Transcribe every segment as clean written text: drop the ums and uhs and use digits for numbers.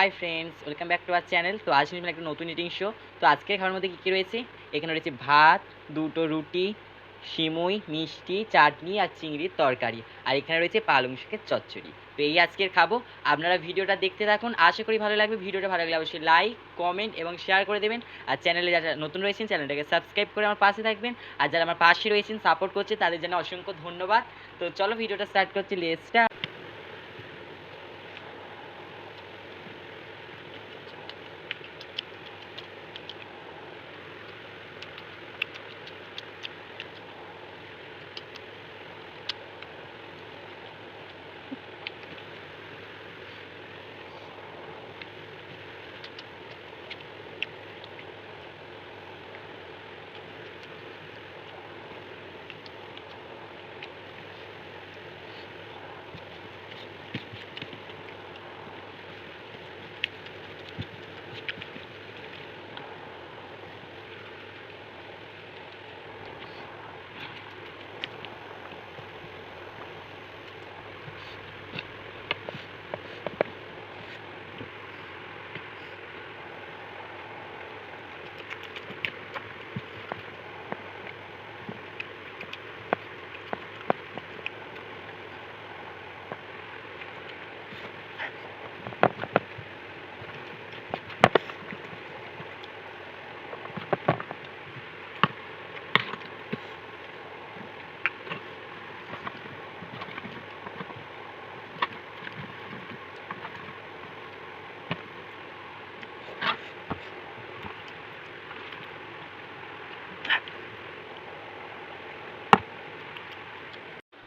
Hi friends, welcome back to our channel. তো আজ নিলাম একটা নতুন ইটিং শো। তো আজকের খাওয়ার মধ্যে কী কী রয়েছে, এখানে রয়েছে ভাত, দুটো রুটি, সিমুই, মিষ্টি, চাটনি আর চিংড়ির তরকারি। আর এখানে রয়েছে পালং শাকের চচ্চড়ি। তো এই আজকের খাবো। আপনারা ভিডিওটা দেখতে থাকুন, আশা করি ভালো লাগবে। ভিডিওটা ভালো লাগলে অবশ্যই লাইক, কমেন্ট এবং শেয়ার করে দেবেন। আর চ্যানেলে যারা নতুন রয়েছেন চ্যানেলটাকে সাবস্ক্রাইব করে আমার পাশে থাকবেন। আর যারা আমার পাশে রয়েছেন সাপোর্ট করছে তাদের জন্য অসংখ্য ধন্যবাদ। তো চলো ভিডিওটা স্টার্ট করছি, লেটস স্টার্ট।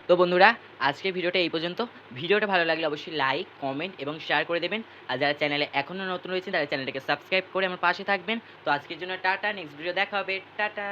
তো বন্ধুরা, আজকের ভিডিওটা এই পর্যন্ত। ভিডিওটা ভালো লাগলে অবশ্যই লাইক, কমেন্ট এবং শেয়ার করে দেবেন। আর যারা চ্যানেলে এখনও নতুন রয়েছেন তারা চ্যানেলটাকে সাবস্ক্রাইব করে আমার পাশে থাকবেন। তো আজকের জন্য টাটা, নেক্সট ভিডিও দেখা হবে, টাটা।